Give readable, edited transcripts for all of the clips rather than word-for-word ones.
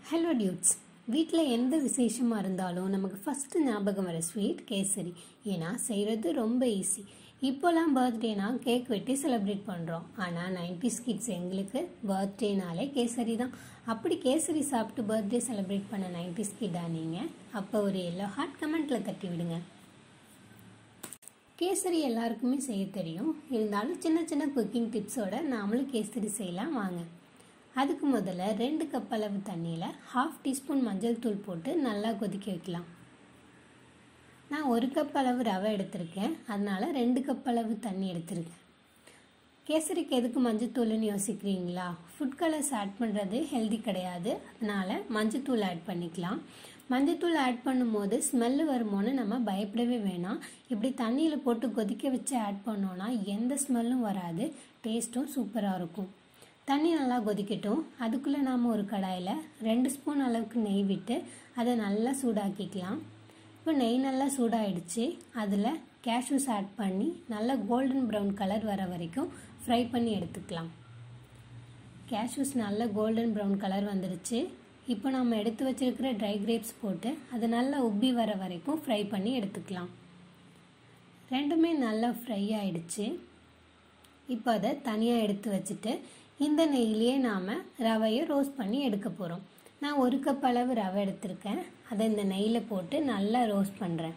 Hello dudes, வீட்டில் எந்த விசேஷமாக இருந்தாலும் நமக்கு ஃபஸ்ட்டு ஞாபகம் வர ஸ்வீட் கேசரி. ஏன்னா செய்கிறது ரொம்ப ஈஸி. இப்போலாம் பர்த்டேனா கேக் வெட்டி செலிப்ரேட் பண்ணுறோம். ஆனால் 90s கிட்ஸ் எங்களுக்கு பர்த்டேனாலே கேசரி தான். அப்படி கேசரி சாப்பிட்டு பர்த்டே செலிப்ரேட் பண்ண 90s கிட்டா நீங்கள்? அப்போ ஒரு எல்லோ ஹார்ட் கமெண்ட்டில் தட்டி விடுங்க. கேசரி எல்லாருக்குமே செய்ய தெரியும். இருந்தாலும் சின்ன சின்ன குக்கிங் டிப்ஸோட நாமளும் கேசரி செய்யலாம் வாங்க. அதுக்கு முதல்ல 2 கப் அளவு தண்ணியில் 1/2 டீஸ்பூன் மஞ்சள் தூள் போட்டு நல்லா கொதிக்க வைக்கலாம். நான் 1 கப் அளவு ரவை எடுத்திருக்கேன், அதனால 2 கப் அளவு தண்ணி எடுத்திருக்கேன். கேசரிக்கு எதுக்கு மஞ்சள் தூள்னு யோசிக்கிறீங்களா? ஃபுட் கலர்ஸ் ஆட் பண்ணுறது ஹெல்தி கிடையாது, அதனால மஞ்சள் தூள் ஆட் பண்ணிக்கலாம். மஞ்சள் தூள் ஆட் பண்ணும்போது ஸ்மெல்லு வருமோன்னு நம்ம பயப்படவே வேணாம். இப்படி தண்ணியில் போட்டு கொதிக்க வச்சு ஆட் பண்ணோன்னா எந்த ஸ்மெல்லும் வராது, டேஸ்ட்டும் சூப்பராக இருக்கும். தண்ணி நல்லா கொதிக்கட்டும். அதுக்குள்ளே நாம் ஒரு கடாயில் 2 ஸ்பூன் அளவுக்கு நெய் விட்டு அதை நல்லா சூடாக்கிக்கலாம். இப்போ நெய் நல்லா சூடாயிடுச்சு. அதில் கேஷ்யூஸ் ஆட் பண்ணி நல்லா கோல்டன் ப்ரௌன் கலர் வர வரைக்கும் ஃப்ரை பண்ணி எடுத்துக்கலாம். கேஷ்யூஸ் நல்லா கோல்டன் ப்ரௌன் கலர் வந்துடுச்சு. இப்போ நம்ம எடுத்து வச்சிருக்கிற ட்ரை கிரேப்ஸ் போட்டு அதை நல்லா உப்பி வர வரைக்கும் ஃப்ரை பண்ணி எடுத்துக்கலாம். ரெண்டுமே நல்லா ஃப்ரை ஆயிடுச்சு. இப்போ அதை தனியாக எடுத்து வச்சுட்டு இந்த நெய்யிலேயே நாம் ரவையை ரோஸ்ட் பண்ணி எடுக்க போகிறோம். நான் 1 கப் அளவு ரவை எடுத்திருக்கேன், அதை இந்த நெய்யில் போட்டு நல்லா ரோஸ்ட் பண்ணுறேன்.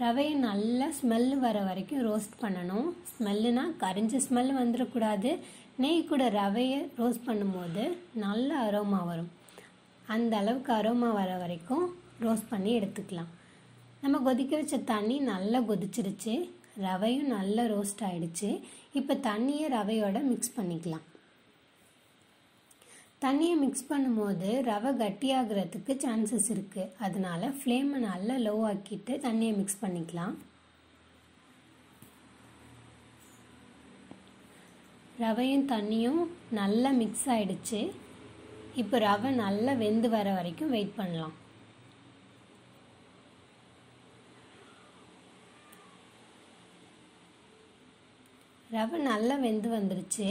ரவையை நல்லா ஸ்மெல்லு வர வரைக்கும் ரோஸ்ட் பண்ணணும். ஸ்மெல்லுனா கரிஞ்ச ஸ்மெல் வந்துடக்கூடாது. நெய் கூட ரவையை ரோஸ்ட் பண்ணும்போது நல்ல அரோமா வரும். அந்த அளவுக்கு அரோமா வர வரைக்கும் ரோஸ்ட் பண்ணி எடுத்துக்கலாம். நம்ம கொதிக்க வச்ச தண்ணி நல்லா கொதிச்சிருச்சு. ரவையும் நல்லா ரோஸ்ட் ஆயிடுச்சு. இப்போ தண்ணியை ரவையோட மிக்ஸ் பண்ணிக்கலாம். தண்ணியை மிக்ஸ் பண்ணும்போது ரவை கட்டியாகிறதுக்கு சான்சஸ் இருக்குது, அதனால ஃப்ளேமை நல்லா லோ ஆக்கிட்டு தண்ணியை மிக்ஸ் பண்ணிக்கலாம். ரவையும் தண்ணியும் நல்லா மிக்ஸ் ஆயிடுச்சு. இப்போ ரவை நல்லா வெந்து வர வரைக்கும் வெயிட் பண்ணலாம். ரவை நல்லா வெந்து வந்துருச்சு.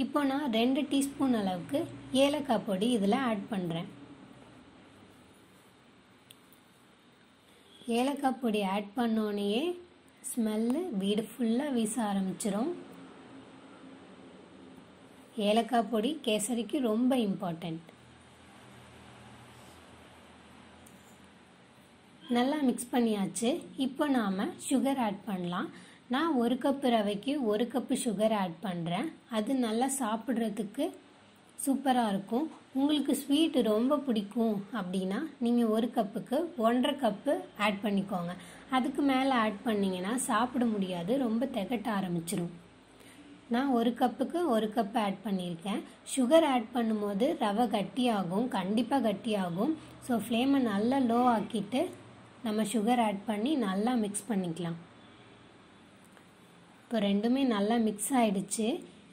இப்போ நான் 2 டீஸ்பூன் அளவுக்கு ஏலக்காய் பொடி இதில் ஆட் பண்ணுறேன். ஏலக்காய் பொடி ஆட் பண்ணோன்னே ஸ்மெல்லு வீடு ஃபுல்லாக வீச ஆரம்பிச்சிடும். ஏலக்காய் பொடி கேசரிக்கு ரொம்ப இம்பார்ட்டண்ட். நல்லா மிக்ஸ் பண்ணியாச்சு. இப்போ நாம் சுகர் ஆட் பண்ணலாம். நான் 1 கப்பு ரவைக்கு 1 கப்பு சுகர் ஆட் பண்ணுறேன். அது நல்லா சாப்பிட்றதுக்கு சூப்பராக இருக்கும். உங்களுக்கு ஸ்வீட் ரொம்ப பிடிக்கும் அப்படின்னா நீங்கள் 1 கப்புக்கு 1.5 கப்பு ஆட் பண்ணிக்கோங்க. அதுக்கு மேலே ஆட் பண்ணிங்கன்னா சாப்பிட முடியாது, ரொம்ப திகட்ட ஆரம்பிச்சிடும். நான் 1 கப்புக்கு 1 கப்பு ஆட் பண்ணியிருக்கேன். சுகர் ஆட் பண்ணும்போது ரவை கட்டியாகும், கண்டிப்பாக கட்டியாகும். ஸோ ஃப்ளேமை நல்லா லோ ஆக்கிட்டு நம்ம சுகர் ஆட் பண்ணி நல்லா மிக்ஸ் பண்ணிக்கலாம். இப்போ ரெண்டுமே நல்லா மிக்ஸ் ஆயிடுச்சு.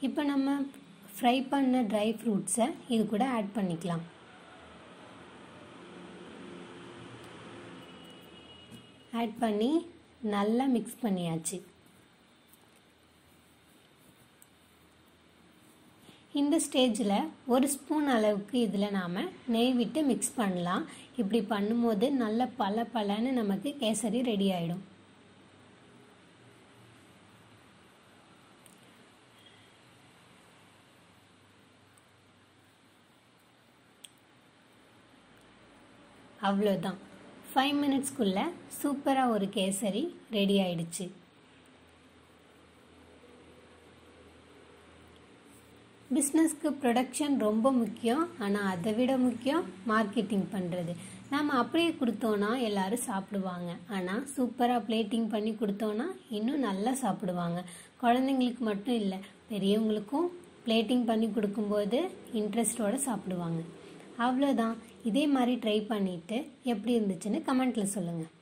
இப்போ நம்ம ஃப்ரை பண்ண ட்ரை ஃப்ரூட்ஸை இது கூட ஆட் பண்ணிக்கலாம். ஆட் பண்ணி நல்லா மிக்ஸ் பண்ணியாச்சு. இந்த ஸ்டேஜில் 1 ஸ்பூன் அளவுக்கு இதில் நாம் நெய் விட்டு மிக்ஸ் பண்ணலாம். இப்படி பண்ணும்போது நல்ல பலன்னு நமக்கு கேசரி ரெடி ஆகிடும். அவ்வளோதான், 5 மினிட்ஸ்க்குள்ளே சூப்பராக ஒரு கேசரி ரெடி ஆயிடுச்சு. பிஸ்னஸ்க்கு ப்ரொடக்ஷன் ரொம்ப முக்கியம், ஆனால் அதை விட முக்கியம் மார்க்கெட்டிங் பண்ணுறது. நாம் அப்படியே கொடுத்தோன்னா எல்லாரும் சாப்பிடுவாங்க. ஆனால் சூப்பராக பிளேட்டிங் பண்ணி கொடுத்தோன்னா இன்னும் நல்லா சாப்பிடுவாங்க. குழந்தைங்களுக்கு மட்டும் இல்லை, பெரியவங்களுக்கும் பிளேட்டிங் பண்ணி கொடுக்கும்போது இன்ட்ரெஸ்டோடு சாப்பிடுவாங்க. அவ்வளோதான். இதே மாதிரி ட்ரை பண்ணிவிட்டு எப்படி இருந்துச்சுன்னு கமெண்ட்டில் சொல்லுங்கள்.